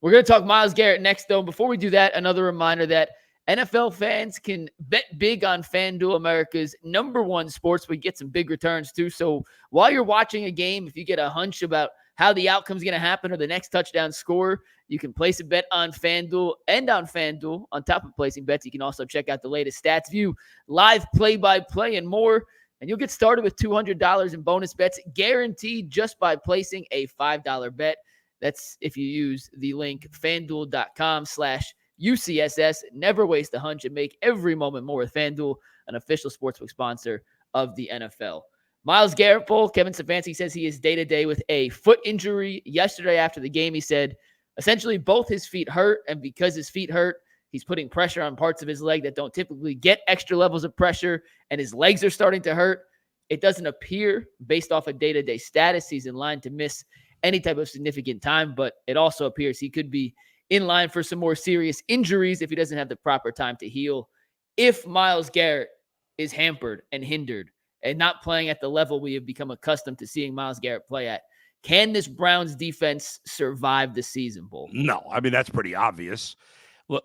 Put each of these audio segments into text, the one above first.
We're going to talk Myles Garrett next, though. Before we do that, another reminder that NFL fans can bet big on FanDuel, America's #1 sports. We get some big returns, too. So while you're watching a game, if you get a hunch about how the outcome's going to happen or the next touchdown score, you can place a bet on FanDuel and on FanDuel. On top of placing bets, you can also check out the latest stats view, live play-by-play, and more. And you'll get started with $200 in bonus bets guaranteed just by placing a $5 bet. That's if you use the link FanDuel.com/UCSS. Never waste a hunch and make every moment more with FanDuel, an official sportsbook sponsor of the NFL. Myles Garrett, Kevin Stefanski says he is day-to-day with a foot injury. Yesterday after the game, he said essentially both his feet hurt, and because his feet hurt, he's putting pressure on parts of his leg that don't typically get extra levels of pressure, and his legs are starting to hurt. It doesn't appear, based off of day-to-day status, he's in line to miss any type of significant time, but it also appears he could be in line for some more serious injuries if he doesn't have the proper time to heal. If Myles Garrett is hampered and hindered and not playing at the level we have become accustomed to seeing Myles Garrett play at, can this Browns defense survive the season, Bull? No, I mean, that's pretty obvious.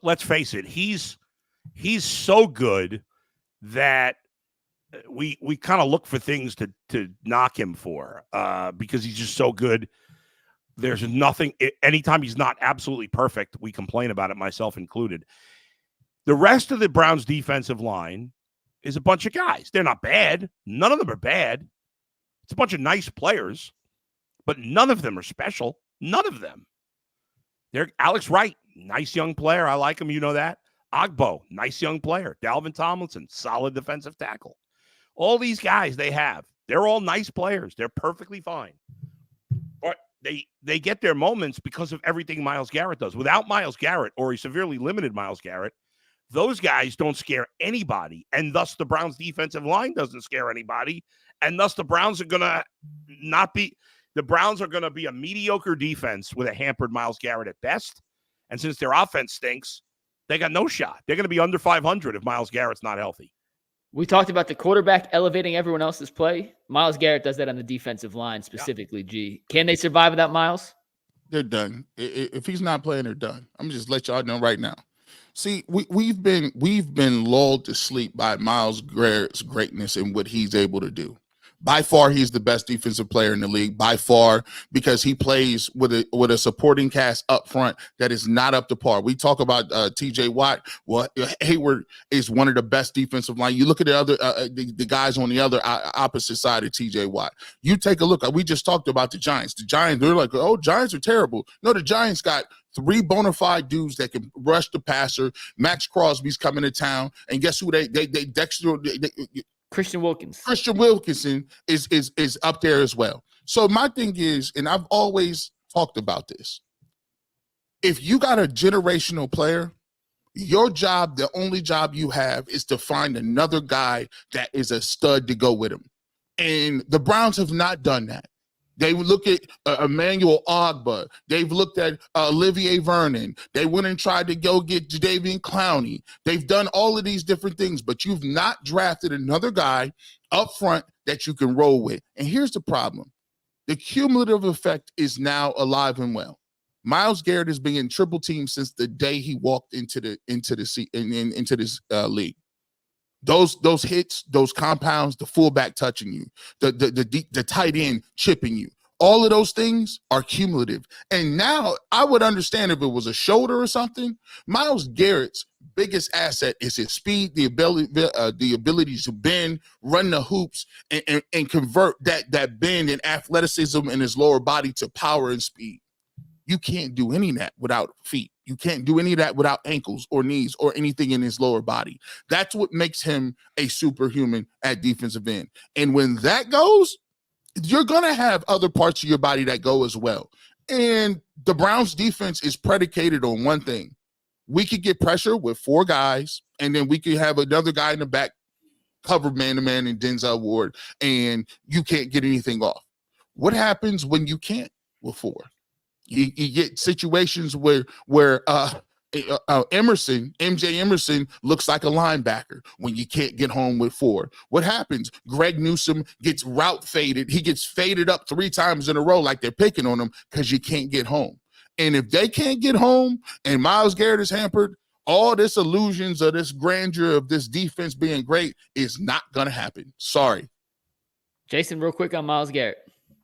Let's face it. He's so good that we kind of look for things to knock him for because he's just so good. There's nothing. Anytime he's not absolutely perfect, we complain about it, myself included. The rest of the Browns defensive line is a bunch of guys. They're not bad. None of them are bad. It's a bunch of nice players, but none of them are special. None of them. They're Alex Wright, nice young player. I like him. You know that. Ogbo, nice young player. Dalvin Tomlinson, solid defensive tackle. All these guys they're all nice players. They're perfectly fine. But they get their moments because of everything Myles Garrett does. Without Myles Garrett, or a severely limited Myles Garrett, those guys don't scare anybody, and thus the Browns defensive line doesn't scare anybody, and thus the Browns are going to be a mediocre defense with a hampered Myles Garrett at best. And since their offense stinks, they got no shot. They're going to be under 500 if Myles Garrett's not healthy. We talked about the quarterback elevating everyone else's play. Myles Garrett does that on the defensive line specifically, G. Can they survive without Myles? They're done. If he's not playing, they're done. I'm just let y'all know right now. See, we've been lulled to sleep by Myles Garrett's greatness and what he's able to do. By far, he's the best defensive player in the league, by far, because he plays with a supporting cast up front that is not up to par. We talk about T.J. Watt. Well, Hayward is one of the best defensive line. You look at the other the guys on the other opposite side of T.J. Watt. You take a look. We just talked about the Giants. The Giants, they're like, oh, Giants are terrible. No, the Giants got 3 bona fide dudes that can rush the passer. Max Crosby's coming to town, and guess who Christian Wilkins. Christian Wilkinson is up there as well. So my thing is, and I've always talked about this, if you got a generational player, your job, the only job you have is to find another guy that is a stud to go with him. And the Browns have not done that. They would look at Emmanuel Ogbah. They've looked at Olivier Vernon. They went and tried to go get Jadeveon Clowney. They've done all of these different things, but you've not drafted another guy up front that you can roll with. And here's the problem. The cumulative effect is now alive and well. Myles Garrett has been in triple team since the day he walked into this league. Those hits, those compounds, the fullback touching you, the tight end chipping you, all of those things are cumulative. And now I would understand if it was a shoulder or something. Myles Garrett's biggest asset is his speed, the ability to bend, run the hoops, and convert that bend and athleticism in his lower body to power and speed. You can't do any of that without feet. You can't do any of that without ankles or knees or anything in his lower body. That's what makes him a superhuman at defensive end. And when that goes, you're going to have other parts of your body that go as well. And the Browns defense is predicated on one thing. We could get pressure with 4 guys, and then we could have another guy in the back cover man-to-man in Denzel Ward, and you can't get anything off. What happens when you can't with 4? You get situations where MJ Emerson looks like a linebacker when you can't get home with 4. What happens? Greg Newsome gets route faded. He gets faded up 3 times in a row like they're picking on him because you can't get home. And if they can't get home and Myles Garrett is hampered, all this illusions of this grandeur of this defense being great is not going to happen. Sorry. Jason, real quick on Myles Garrett.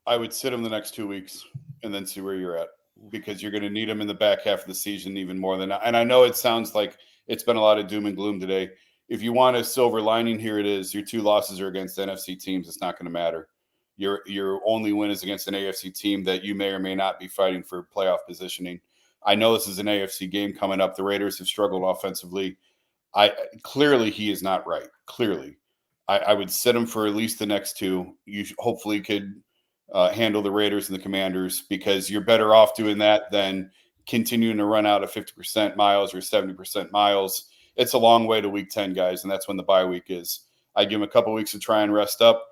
I would sit him the next 2 weeks and then see where you're at, because you're going to need him in the back half of the season even more than – and I know it sounds like it's been a lot of doom and gloom today. If you want a silver lining, here it is. Your 2 losses are against NFC teams. It's not going to matter. Your only win is against an AFC team that you may or may not be fighting for playoff positioning. I know this is an AFC game coming up. The Raiders have struggled offensively. Clearly he is not right. Clearly. I would sit him for at least the next 2. You hopefully could handle the Raiders and the Commanders, because you're better off doing that than continuing to run out of 50% Myles or 70% Myles. It's a long way to week 10, guys, and that's when the bye week is. I give him a couple weeks to try and rest up.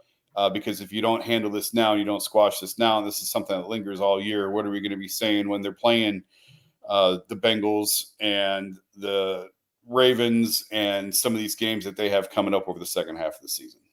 Because if you don't handle this now, you don't squash this now, and this is something that lingers all year. What are we going to be saying when they're playing the Bengals and the Ravens and some of these games that they have coming up over the second half of the season?